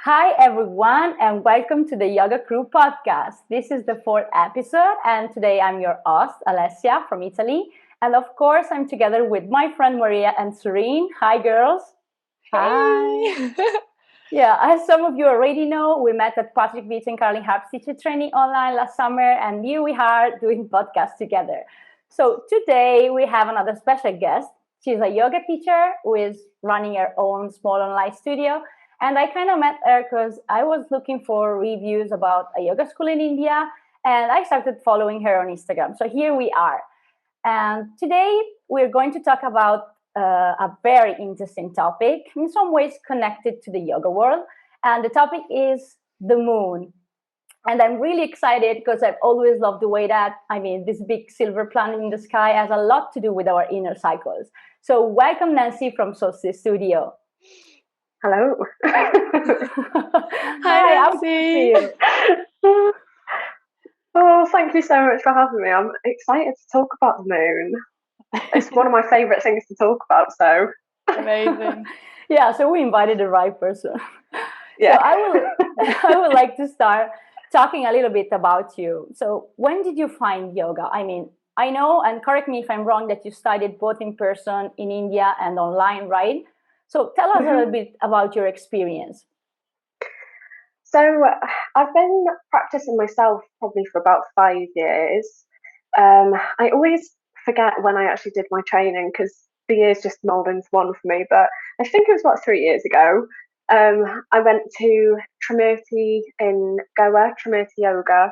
Hi, everyone, and welcome to the Yoga Crew podcast. This is the fourth episode, and today I'm your host, Alessia from Italy. And of course, I'm together with my friend Maria and Serene. Hi, girls. Hi. Yeah, as some of you already know, we met at Patrick Beach and Carlin Harp's teacher training online last summer, and here we are doing podcasts together. So today we have another special guest. She's a yoga teacher who is running her own small online studio. And I kind of met her because I was looking for reviews about a yoga school in India, and I started following her on Instagram. So here we are. And today we're going to talk about a very interesting topic, in some ways connected to the yoga world. And the topic is the moon. And I'm really excited because I've always loved the way that, this big silver planet in the sky has a lot to do with our inner cycles. So welcome, Nansi from Soulstice Studio. Hello. Hi, Nansi. Oh, thank you so much for having me. I'm excited to talk about the moon. It's one of my favourite things to talk about, so. Amazing. Yeah, so we invited the right person. Yeah. So I would like to start talking a little bit about you. So when did you find yoga? I know, and correct me if I'm wrong, that you studied both in person in India and online, right? So tell us a little bit about your experience. So I've been practicing myself probably for about 5 years. I always forget when I actually did my training because the years just mold into one for me. But I think it was about 3 years ago. I went to Trimurti in Goa, Trimurti Yoga.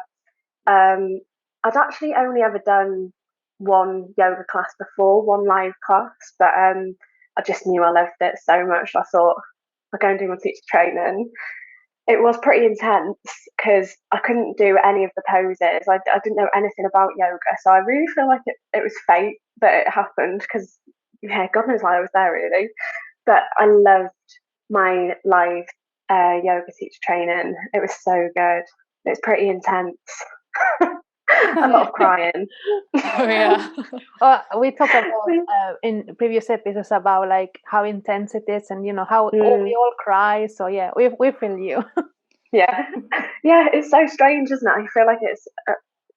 I'd actually only ever done one yoga class before, one live class, but I just knew I loved it so much. I thought I'll go and do my teacher training. It was pretty intense because I couldn't do any of the poses. I didn't know anything about yoga, so I really feel like it was fate that it happened because, yeah, God knows why I was there really. But I loved my live yoga teacher training. It was so good. It was pretty intense. A lot of crying. Oh yeah. We talked about in previous episodes about like how intense it is, and how we all cry. So yeah, we feel you. Yeah, it's so strange, isn't it? I feel like it's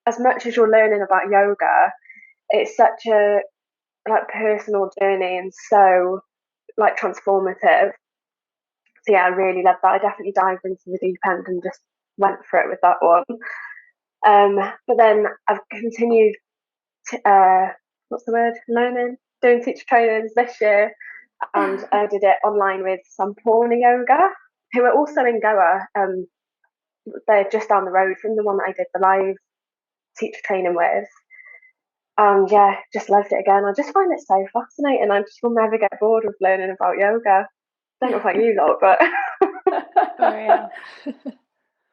as much as you're learning about yoga, it's such a personal journey and so transformative. So yeah, I really loved that. I definitely dived into the deep end and just went for it with that one. But then I've continued doing teacher trainings this year, and I did it online with Sampurna Yoga, who are also in Goa. They're just down the road from the one that I did the live teacher training with. And yeah, just loved it again. I just find it so fascinating. I just will never get bored of learning about yoga. Don't know about you lot, but Oh yeah.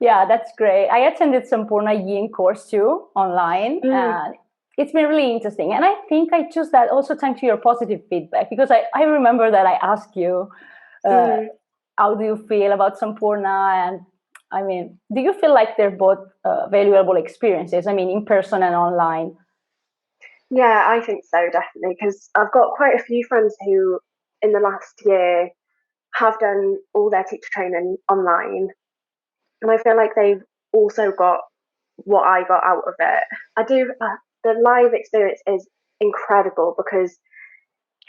Yeah, that's great. I attended Sampurna Yin course too online, and it's been really interesting. And I think I chose that also thanks to your positive feedback, because I remember that I asked you, how do you feel about Sampurna? And do you feel like they're both valuable experiences? In person and online. Yeah, I think so, definitely, because I've got quite a few friends who in the last year have done all their teacher training online, and I feel like they've also got what I got out of it. I do. The live experience is incredible because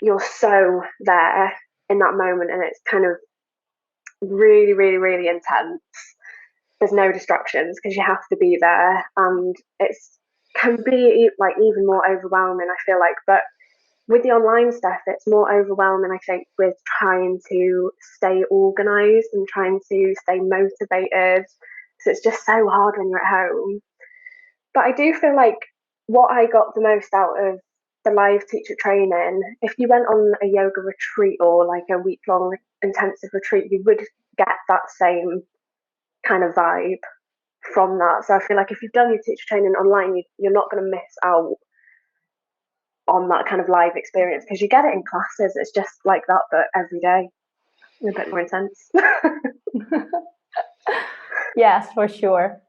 you're so there in that moment, and it's kind of really, really, really intense. There's no distractions because you have to be there, and it's can be even more overwhelming, I feel like. But with the online stuff, it's more overwhelming, I think, with trying to stay organized and trying to stay motivated. So it's just so hard when you're at home. But I do feel like what I got the most out of the live teacher training, if you went on a yoga retreat or like a week-long intensive retreat, you would get that same kind of vibe from that. So I feel like if you've done your teacher training online, you're not going to miss out on that kind of live experience because you get it in classes. It's just like that, but every day, a bit more intense. Yes, for sure.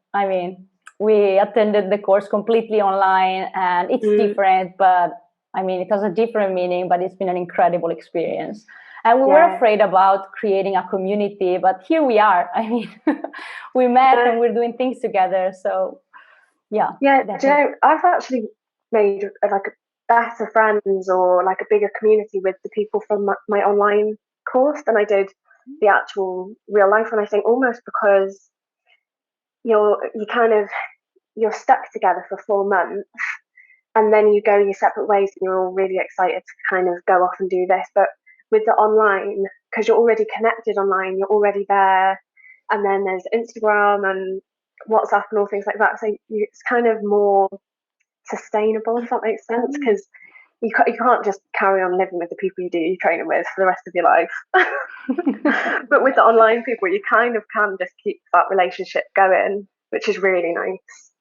We attended the course completely online, and it's different, but it has a different meaning, but it's been an incredible experience. And we were afraid about creating a community, but here we are. I mean, we met and we're doing things together. So, yeah. Yeah, do you know, I've actually made like better friends or like a bigger community with the people from my online course than I did the actual real life one. I think almost because you're stuck together for 4 months, and then you go your separate ways and you're all really excited to kind of go off and do this. But with the online, because you're already connected online, you're already there, and then there's Instagram and WhatsApp and all things like that. So it's kind of more sustainable, if that makes sense, because you can't just carry on living with the people you do your training with for the rest of your life. But with the online people, you kind of can just keep that relationship going, which is really nice.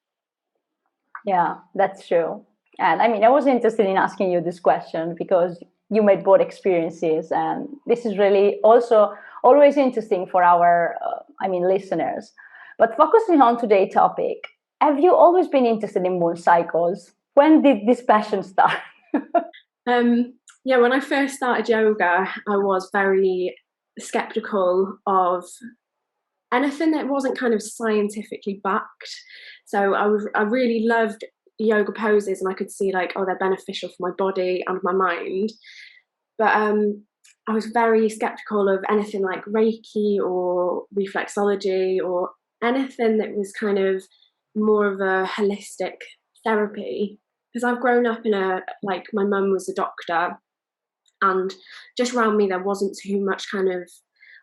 Yeah, that's true. And I mean, I was interested in asking you this question because you made both experiences, and this is really also always interesting for our, listeners. But focusing on today's topic, have you always been interested in moon cycles? When did this passion start? Yeah, when I first started yoga, I was very skeptical of anything that wasn't kind of scientifically backed. So I really loved yoga poses, and I could see like, oh, they're beneficial for my body and my mind. But I was very skeptical of anything like Reiki or reflexology or anything that was kind of more of a holistic therapy, because I've grown up in my mum was a doctor, and just around me there wasn't too much kind of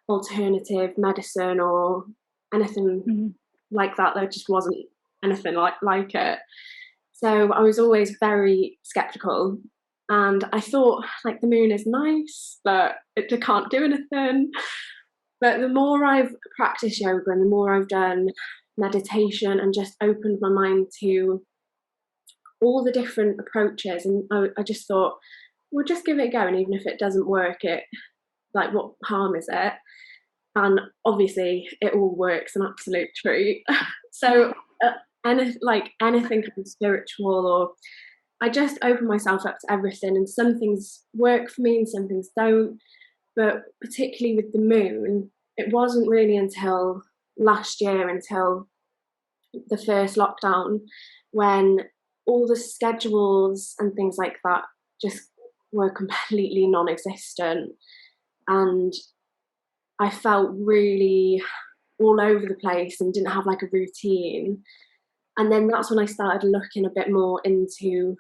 alternative medicine or anything like that. There just wasn't anything like it. So I was always very skeptical, and I thought like the moon is nice, but it can't do anything. But the more I've practiced yoga and the more I've done meditation and just opened my mind to all the different approaches, and I just thought, we'll just give it a go, and even if it doesn't work, what harm is it? And obviously it all works, an absolute treat. So anything kind of spiritual, or I just open myself up to everything, and some things work for me and some things don't. But particularly with the moon, it wasn't really until last year, until the first lockdown, when all the schedules and things like that just were completely non-existent, and I felt really all over the place and didn't have like a routine. And then that's when I started looking a bit more into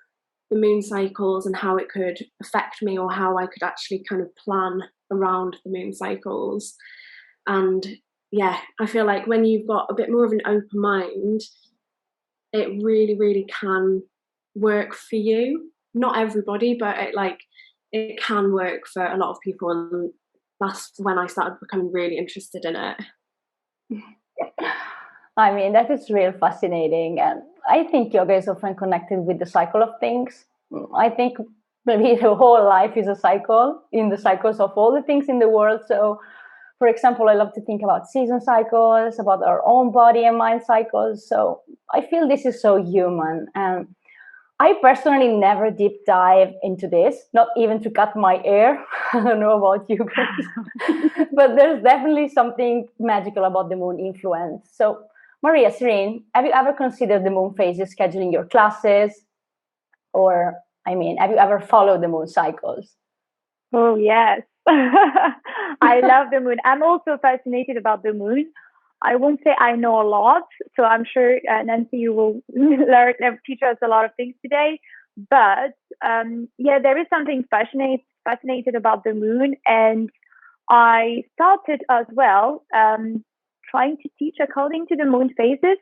the moon cycles and how it could affect me, or how I could actually kind of plan around the moon cycles. And yeah, I feel like when you've got a bit more of an open mind, it really, really can work for you. Not everybody, but it can work for a lot of people. And that's when I started becoming really interested in it. I mean, that is real fascinating. And I think yoga is often connected with the cycle of things. I think maybe the whole life is a cycle, in the cycles of all the things in the world. So, for example, I love to think about season cycles, about our own body and mind cycles. So I feel this is so human. And I personally never deep dive into this, not even to cut my hair. I don't know about you guys, but there's definitely something magical about the moon influence. So, Maria, Serene, have you ever considered the moon phases scheduling your classes? Or, have you ever followed the moon cycles? Oh, yes. I love the moon. I'm also fascinated about the moon. I won't say I know a lot, so I'm sure Nansi, you will teach us a lot of things today. But there is something fascinated about the moon, and I started as well trying to teach according to the moon phases.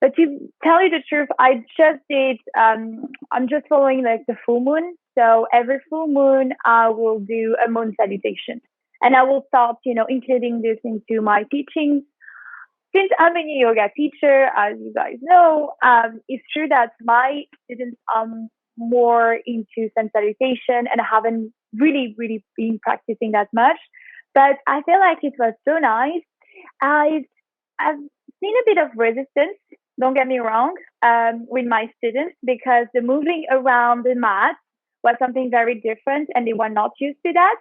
But to tell you the truth, I just did. I'm just following like the full moon. So every full moon, I will do a moon salutation, and I will start, including this into my teachings. Since I'm a new yoga teacher, as you guys know, it's true that my students are more into sun salutation, and I haven't really been practicing that much. But I feel like it was so nice. I've seen a bit of resistance, don't get me wrong, with my students, because the moving around the mat was something very different and they were not used to that.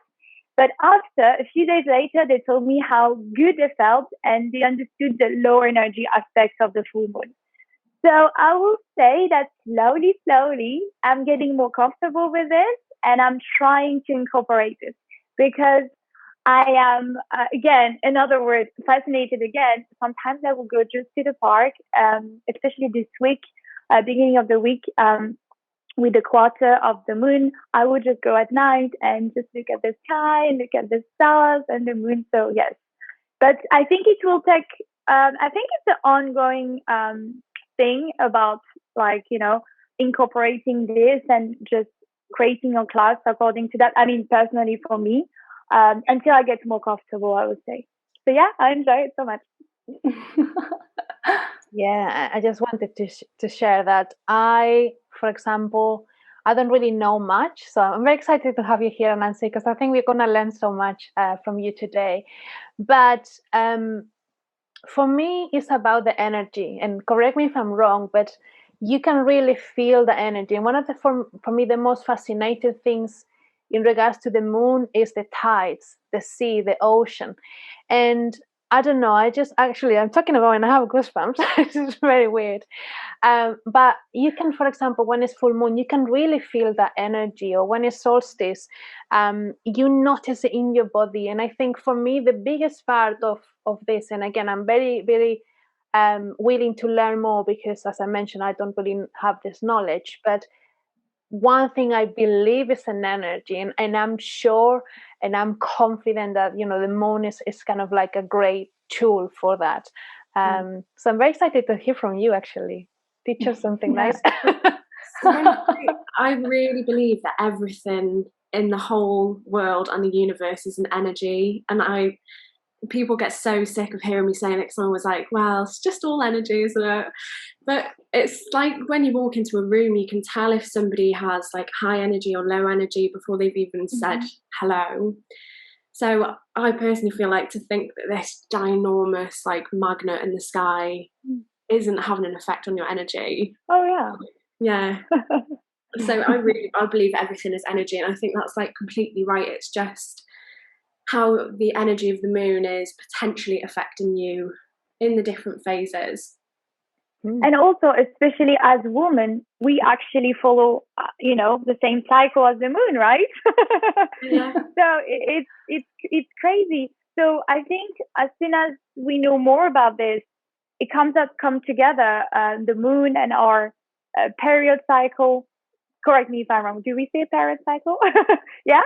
But after, a few days later, they told me how good they felt and they understood the low energy aspects of the full moon. So I will say that slowly, I'm getting more comfortable with this and I'm trying to incorporate it because I am, again, in other words, fascinated again. Sometimes I will go just to the park, especially this week, beginning of the week, with the quarter of the moon. I would just go at night and just look at the sky and look at the stars and the moon. So yes, but I think it will take, I think it's an ongoing thing about like, incorporating this and just creating a class according to that. I mean, personally for me, until I get more comfortable, I would say. So yeah, I enjoy it so much. Yeah, I just wanted to share that for example, I don't really know much, so I'm very excited to have you here, Nansi, because I think we're going to learn so much from you today. But for me, it's about the energy, and correct me if I'm wrong, but you can really feel the energy. And one of for me, the most fascinating things in regards to the moon is the tides, the sea, the ocean. And I don't know, I'm talking about and I have goosebumps. It's very weird. But you can, for example, when it's full moon, you can really feel that energy, or when it's solstice, you notice it in your body. And I think for me, the biggest part of this, and again, I'm very, very willing to learn more because, as I mentioned, I don't really have this knowledge. But one thing I believe is an energy, and I'm sure and I'm confident that the moon is kind of like a great tool for that. So I'm very excited to hear from you. Actually, teach us something nice. I really believe that everything in the whole world and the universe is an energy, and people get so sick of hearing me saying it. Someone was like, well, it's just all energy, isn't it? But it's like when you walk into a room, you can tell if somebody has like high energy or low energy before they've even said hello. So I personally feel like to think that this ginormous like magnet in the sky isn't having an effect on your energy. Oh yeah. So I believe everything is energy, and I think that's like completely right. It's just how the energy of the moon is potentially affecting you in the different phases. And also, especially as women, we actually follow, the same cycle as the moon, right? Yeah. So it's crazy. So I think as soon as we know more about this, it come together, the moon and our period cycle. Correct me if I'm wrong. Do we say period cycle? Yeah?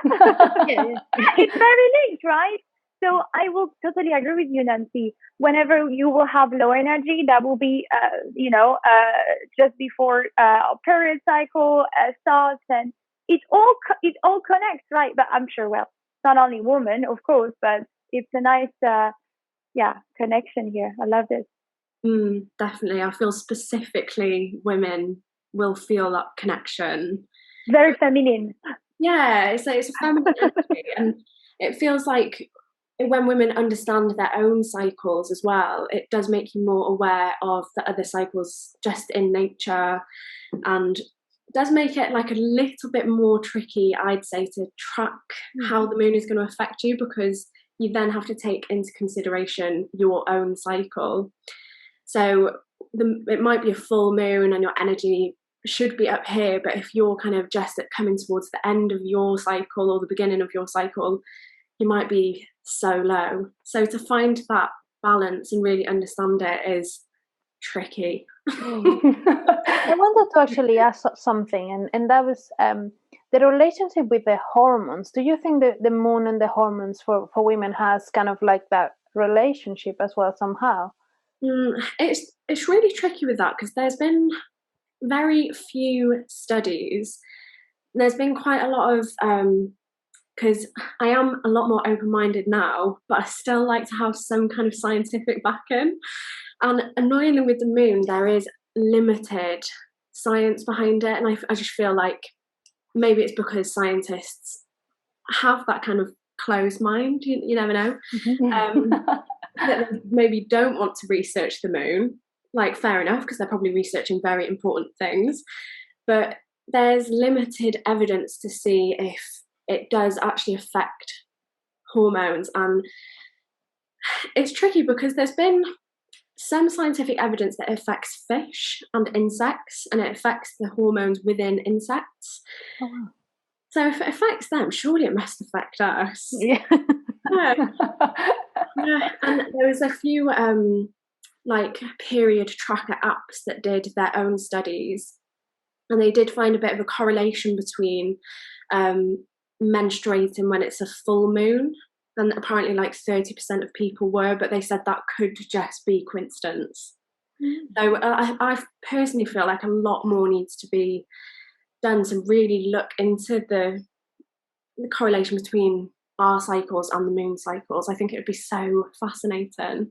Yeah. It's very linked, right? So I will totally agree with you, Nansi. Whenever you will have low energy, that will be, just before period cycle starts, and it all connects, right? But I'm sure, well, not only women, of course, but it's a nice, connection here. I love this. Definitely. I feel specifically women will feel that connection. Very feminine. Yeah, it's a feminine energy, and it feels like when women understand their own cycles as well, it does make you more aware of the other cycles just in nature, and does make it like a little bit more tricky, I'd say, to track how the moon is going to affect you, because you then have to take into consideration your own cycle. So it might be a full moon and your energy should be up here, but if you're kind of just coming towards the end of your cycle or the beginning of your cycle, you might be so low. So to find that balance and really understand it is tricky. I wanted to actually ask something, and that was the relationship with the hormones. Do you think the moon and the hormones for women has kind of like that relationship as well somehow? It's really tricky with that, because there's been very few studies. There's been quite a lot of because I am a lot more open-minded now, but I still like to have some kind of scientific backing. And annoyingly with the moon, there is limited science behind it, and I just feel like maybe it's because scientists have that kind of closed mind. You never know. That they maybe don't want to research the moon. Like, fair enough, because they're probably researching very important things, but there's limited evidence to see if it does actually affect hormones. And it's tricky because there's been some scientific evidence that it affects fish and insects, and it affects the hormones within insects. Oh, wow. So if it affects them, surely it must affect us. Yeah. Yeah. And there was a few like period tracker apps that did their own studies, and they did find a bit of a correlation between menstruating when it's a full moon, and apparently like 30% of people were, but they said that could just be coincidence. So I personally feel like a lot more needs to be done to really look into the correlation between our cycles and the moon cycles. I think it would be so fascinating.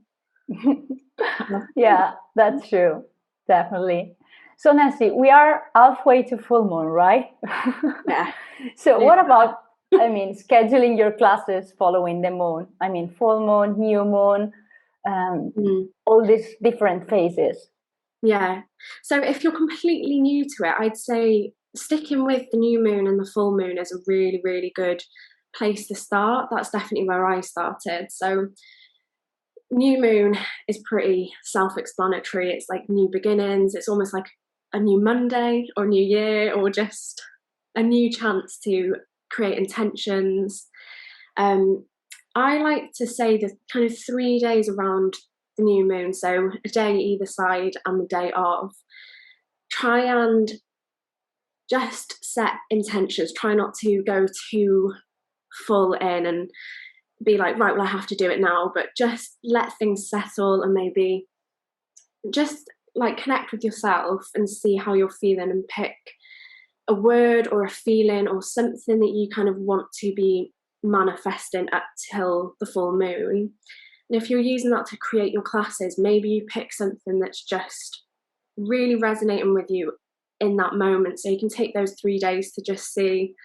Yeah, that's true. Definitely. So Nancy, we are halfway to full moon, right? Yeah. So what about, scheduling your classes following the moon? Full moon, new moon, all these different phases. Yeah. So if you're completely new to it, I'd say sticking with the new moon and the full moon is a really, really good place to start. That's definitely where I started. So new moon is pretty self-explanatory. It's like new beginnings. It's almost like a new Monday or new year, or just a new chance to create intentions. I like to say the kind of 3 days around the new moon, so a day either side and the day of, try and just set intentions. Try not to go too full in and be like, right, well, I have to do it now, but just let things settle and maybe just like connect with yourself and see how you're feeling, and pick a word or a feeling or something that you kind of want to be manifesting up till the full moon. And if you're using that to create your classes, maybe you pick something that's just really resonating with you in that moment. So you can take those 3 days to just see,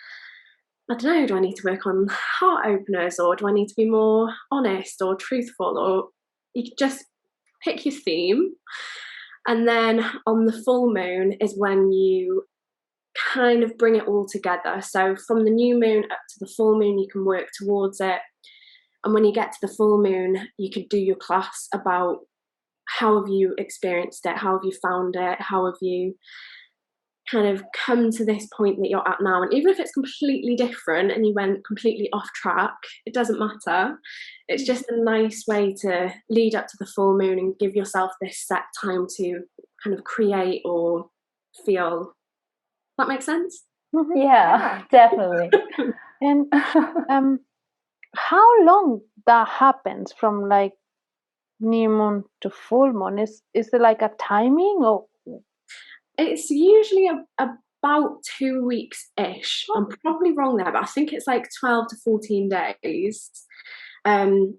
I don't know, do I need to work on heart openers, or do I need to be more honest or truthful? Or you can just pick your theme. And then on the full moon is when you kind of bring it all together. So from the new moon up to the full moon, you can work towards it. And when you get to the full moon, you could do your class about how have you experienced it? How have you found it? How have you kind of come to this point that you're at now? And even if it's completely different and you went completely off track, it doesn't matter. It's just a nice way to lead up to the full moon and give yourself this set time to kind of create or feel. That makes sense? Yeah, definitely. And how long that happens from like new moon to full moon? Is there like a timing, or? It's usually about 2 weeks-ish. I'm probably wrong there, but I think it's like 12 to 14 days. And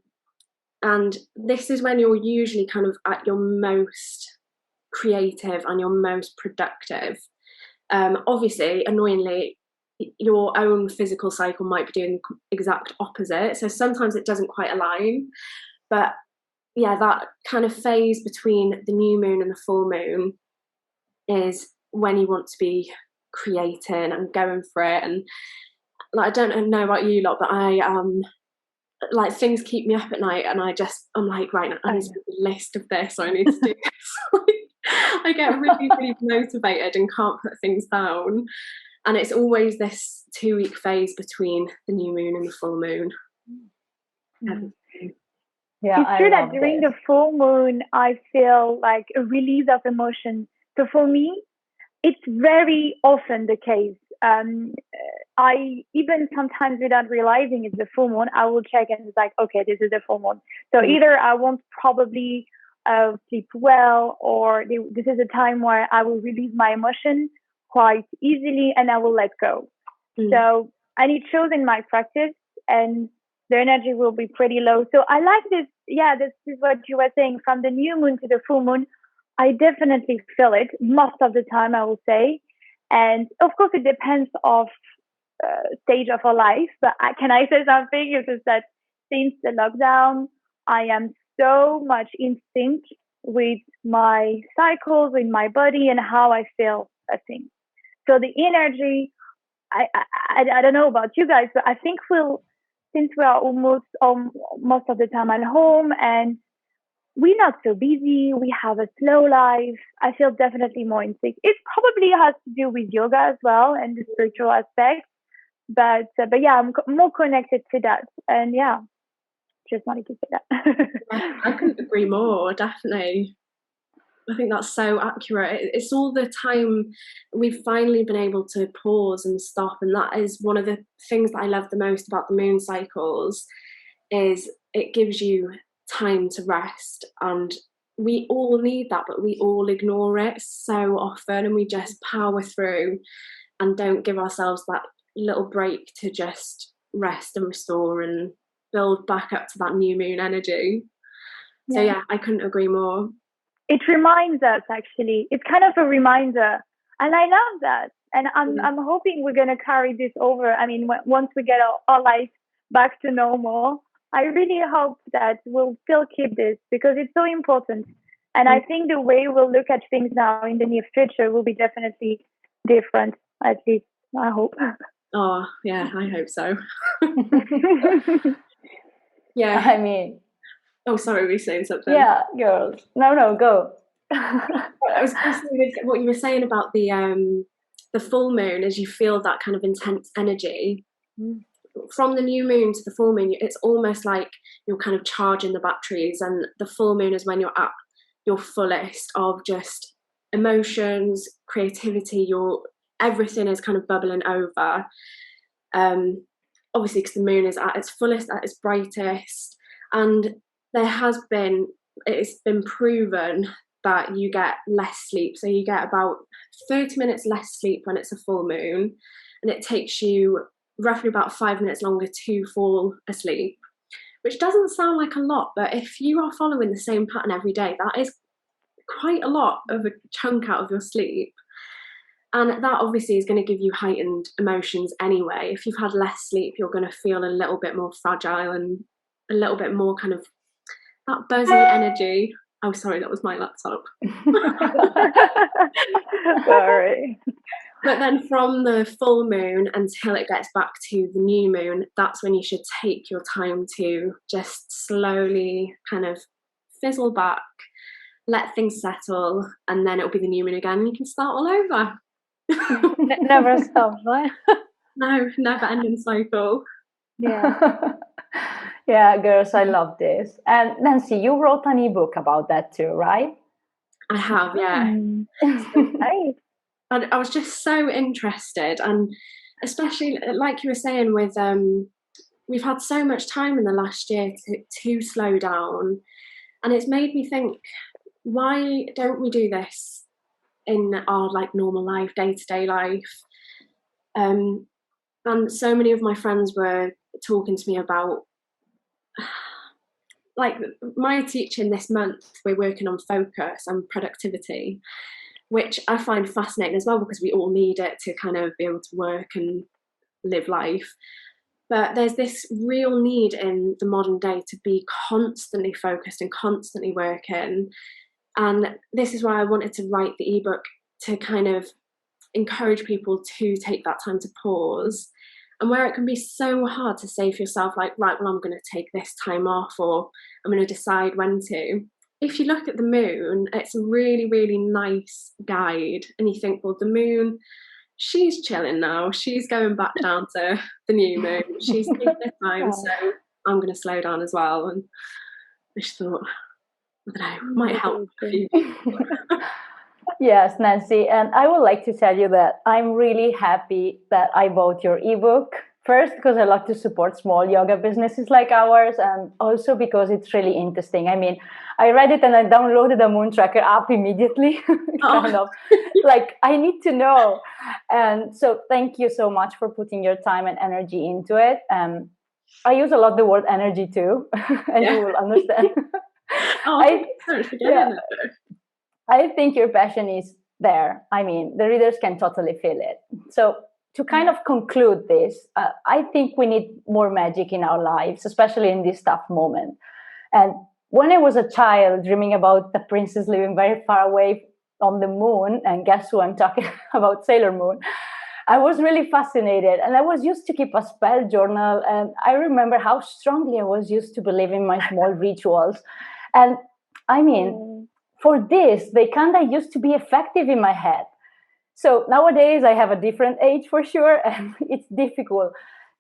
this is when you're usually kind of at your most creative and your most productive. Obviously, annoyingly, your own physical cycle might be doing the exact opposite. So sometimes it doesn't quite align. But yeah, that kind of phase between the new moon and the full moon is when you want to be creating and going for it. And like, I don't know about you lot, but I like, things keep me up at night, and I'm like, right, I need to do a list of this, or I need to do this. I get really, really motivated and can't put things down. And it's always this 2-week phase between the new moon and the full moon. Yeah, it's true that during the full moon, I feel like a release of emotion. So for me, it's very often the case. I even sometimes, without realizing it's the full moon, I will check and it's like, okay, this is the full moon. So either I won't probably sleep well, or this is a time where I will release my emotion quite easily and I will let go. So, and it shows in my practice, and the energy will be pretty low. So I like this. Yeah, this is what you were saying. From the new moon to the full moon, I definitely feel it most of the time, I will say. And of course, it depends of stage of our life. But can I say something? It is that since the lockdown, I am so much in sync with my cycles, with my body, and how I feel at things. So the energy, I don't know about you guys, but I think since we are almost most of the time at home and we're not so busy, we have a slow life, I feel definitely more in sync. It probably has to do with yoga as well and the spiritual aspect. But yeah, I'm more connected to that. And yeah, just wanted to say that. I couldn't agree more, definitely. I think that's so accurate. It's all the time we've finally been able to pause and stop, and that is one of the things that I love the most about the moon cycles, is it gives you time to rest, and we all need that, but we all ignore it so often, and we just power through and don't give ourselves that little break to just rest and restore and build back up to that new moon energy. So yeah, I couldn't agree more. It reminds us, actually. It's kind of a reminder. And I love that. And I'm hoping we're going to carry this over. I mean, once we get our life back to normal, I really hope that we'll still keep this because it's so important. And I think the way we'll look at things now in the near future will be definitely different, at least I hope. Oh, yeah, I hope so. Yeah. I mean... Oh, sorry, were you saying something? Yeah, girls. No, go. I was listening with what you were saying about the full moon, as you feel that kind of intense energy. From the new moon to the full moon, it's almost like you're kind of charging the batteries, and the full moon is when you're at your fullest of just emotions, creativity, everything is kind of bubbling over. Obviously, because the moon is at its fullest, at its brightest, and it's been proven that you get less sleep. So you get about 30 minutes less sleep when it's a full moon, and it takes you roughly about 5 minutes longer to fall asleep, which doesn't sound like a lot, but if you are following the same pattern every day, that is quite a lot of a chunk out of your sleep. And that obviously is going to give you heightened emotions anyway. If you've had less sleep, you're going to feel a little bit more fragile and a little bit more kind of that buzzy energy. Oh, sorry, that was my laptop. Sorry. But then from the full moon until it gets back to the new moon, that's when you should take your time to just slowly kind of fizzle back, let things settle, and then it'll be the new moon again and you can start all over. Never stops, right? No, never ending cycle. Yeah. Yeah, girls, I love this. And Nancy, you wrote an ebook about that too, right? I have, yeah. Nice. And I was just so interested, and especially like you were saying with we've had so much time in the last year to slow down, and it's made me think, why don't we do this in our like normal life, day-to-day life? And so many of my friends were talking to me about like my teaching this month. We're working on focus and productivity, which I find fascinating as well, because we all need it to kind of be able to work and live life. But there's this real need in the modern day to be constantly focused and constantly working. And this is why I wanted to write the ebook, to kind of encourage people to take that time to pause. And where it can be so hard to say for yourself, like, right, well, I'm going to take this time off, or I'm going to decide when to. If you look at the moon, it's a really, really nice guide. And you think, well, the moon, she's chilling now. She's going back down to the new moon. She's taking her time, so I'm going to slow down as well. And I just thought, I don't know, might help a few people. Yes, Nancy, and I would like to tell you that I'm really happy that I bought your ebook. First, because I love to support small yoga businesses like ours, and also because it's really interesting. I mean, I read it and I downloaded the Moon Tracker app immediately. Kind of like, I need to know. And so thank you so much for putting your time and energy into it. I use a lot the word energy too, and you will understand. I think your passion is there. I mean, the readers can totally feel it. So to kind of conclude this, I think we need more magic in our lives, especially in this tough moment. And when I was a child dreaming about the princess living very far away on the moon, and guess who I'm talking about, Sailor Moon, I was really fascinated, and I was used to keep a spell journal, and I remember how strongly I was used to believe in my small rituals. And I mean, for this, they kind of used to be effective in my head. So nowadays I have a different age for sure, and it's difficult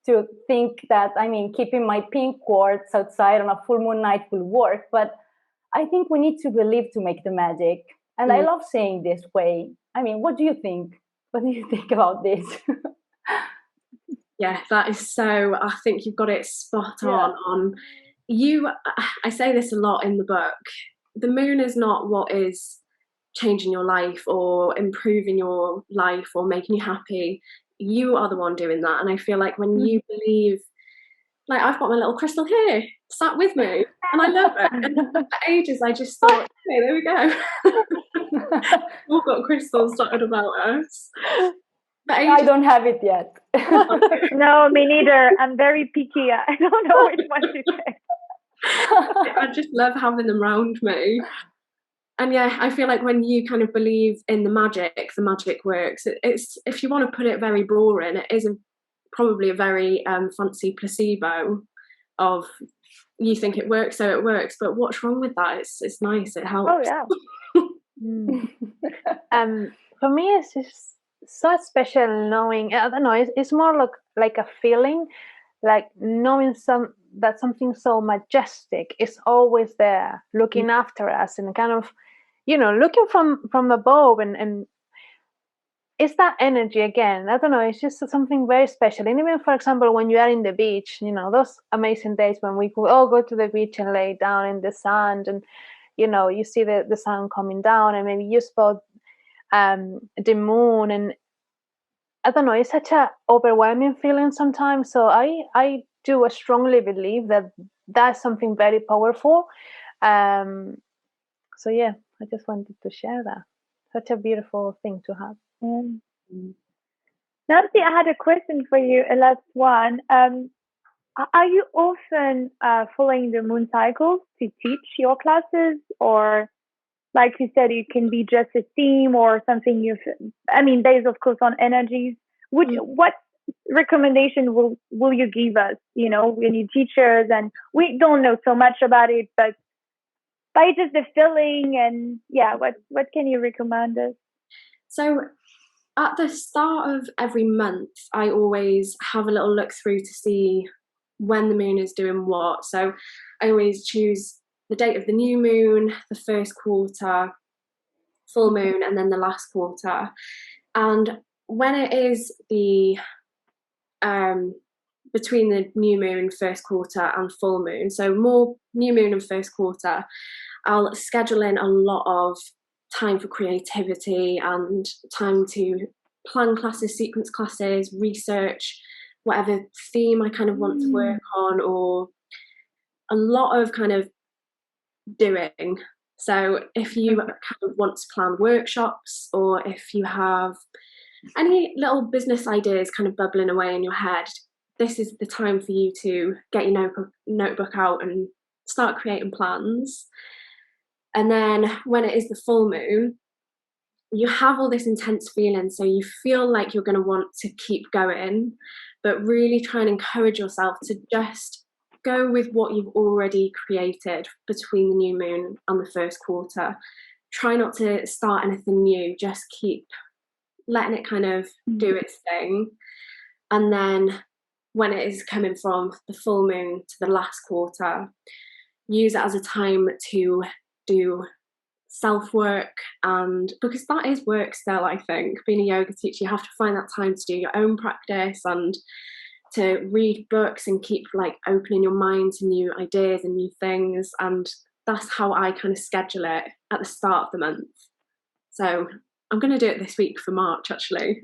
to think that, I mean, keeping my pink quartz outside on a full moon night will work, but I think we need to believe to make the magic. And I love saying this way. I mean, what do you think? What do you think about this? Yeah, that is so, I think you've got it spot on. I say this a lot in the book. The moon is not what is changing your life or improving your life or making you happy. You are the one doing that. And I feel like when you believe, like, I've got my little crystal here sat with me and I love it. And for ages I just thought, okay, there we go. We've got crystals dotted about us. I don't have it yet. No, me neither. I'm very picky. I don't know which one to take. I just love having them around me. And yeah, I feel like when you kind of believe in the magic works. It's, if you want to put it very boring, it is probably a very fancy placebo of, you think it works, so it works. But what's wrong with that? It's nice. It helps. Oh yeah. For me, it's just so special knowing. I don't know. It's more like a feeling, like knowing that something so majestic is always there, looking after us, and kind of, looking from above, and it's that energy again. I don't know. It's just something very special. And even, for example, when you are in the beach, those amazing days when we could all go to the beach and lay down in the sand, and you see the sun coming down, and maybe you spot the moon, and I don't know, it's such a overwhelming feeling sometimes. So I do strongly believe that that's something very powerful. So yeah, I just wanted to share that. Such a beautiful thing to have. Nancy, I had a question for you, a last one. Are you often following the moon cycles to teach your classes, or like you said, it can be just a theme or something based of course on energies? What recommendation will you give us, when you teachers, and we don't know so much about it, but by just the feeling, and what can you recommend us? So at the start of every month, I always have a little look through to see when the moon is doing what. So I always choose the date of the new moon, the first quarter, full moon, and then the last quarter. And when it is the between the new moon, first quarter, and full moon, so more new moon and first quarter, I'll schedule in a lot of time for creativity and time to plan classes, sequence classes, research whatever theme I kind of want to work on, or a lot of kind of doing. So if you kind of want to plan workshops, or if you have any little business ideas kind of bubbling away in your head, this is the time for you to get your notebook out and start creating plans. And then when it is the full moon, you have all this intense feeling, so you feel like you're going to want to keep going, but really try and encourage yourself to just go with what you've already created between the new moon and the first quarter. Try not to start anything new, just keep letting it kind of do its thing. And then when it is coming from the full moon to the last quarter, use it as a time to do self-work, and because that is work still, I think, being a yoga teacher, you have to find that time to do your own practice and to read books and keep like opening your mind to new ideas and new things. And that's how I kind of schedule it at the start of the month. So I'm going to do it this week for March, actually.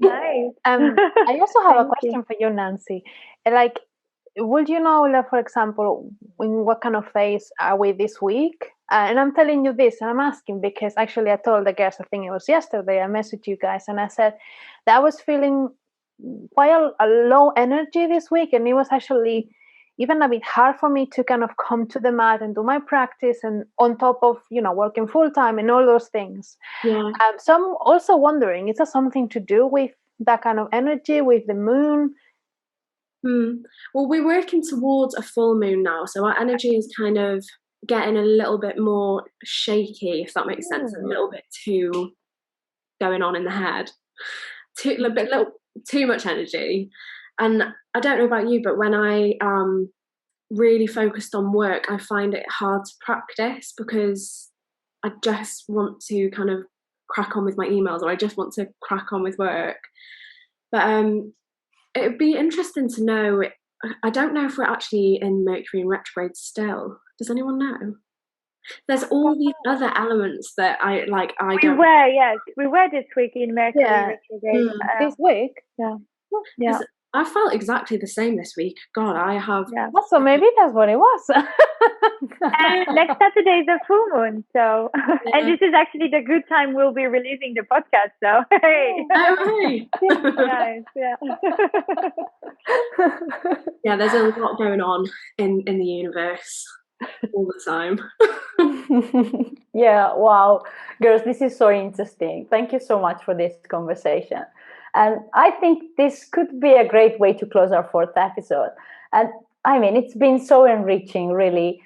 Nice. I also have a question for you, Nancy. Like, would you know, like, for example, in what kind of phase are we this week? And I'm telling you this, and I'm asking because actually I told the girls, I think it was yesterday, I messaged you guys, and I said that I was feeling quite a low energy this week, and it was actually even a bit hard for me to kind of come to the mat and do my practice, and on top of, working full time and all those things. Yeah. So I'm also wondering, is that something to do with that kind of energy with the moon? Well, we're working towards a full moon now, so our energy is kind of getting a little bit more shaky, if that makes sense. A little bit too going on in the head, little too much energy. And I don't know about you, but when I really focused on work, I find it hard to practice because I just want to kind of crack on with my emails, or I just want to crack on with work. But it would be interesting to know. I don't know if we're actually in Mercury in retrograde still. Does anyone know? There's all these other elements that I like. We were this week in Mercury retrograde. This week. Yeah. I felt exactly the same this week. God, I have. Yeah. So maybe that's what it was. Next Saturday is a full moon, so and this is actually the good time we'll be releasing the podcast. So hey, nice, yeah. There's a lot going on in the universe all the time. Yeah, wow, girls, this is so interesting. Thank you so much for this conversation. And I think this could be a great way to close our 4th episode. And I mean, it's been so enriching, really.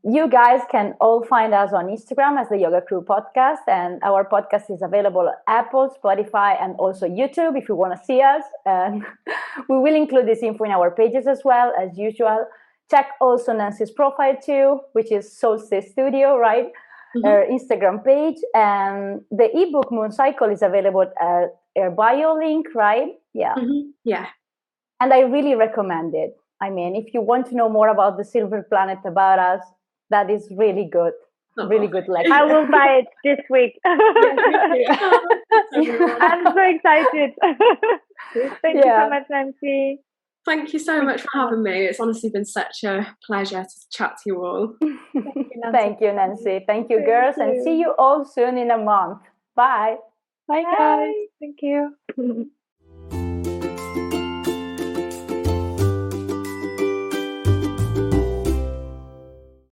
You guys can all find us on Instagram as the Yoga Crew Podcast. And our podcast is available on Apple, Spotify, and also YouTube if you want to see us. And we will include this info in our pages as well, as usual. Check also Nansi's profile too, which is Soulstice Studio, right? Her Instagram page. And the ebook Moon Cycle is available at her bio link, right? Yeah. Yeah. And I really recommend it. I mean, if you want to know more about the Silver Planet, about us, that is really good. Really good lecture. I will buy it this week. I'm so excited. Thank you so much, Nansi. Thank you so much for having me. It's honestly been such a pleasure to chat to you all. Thank you, Nansi. Thank you, girls. And see you all soon in a month. Bye. Bye, guys. Thank you.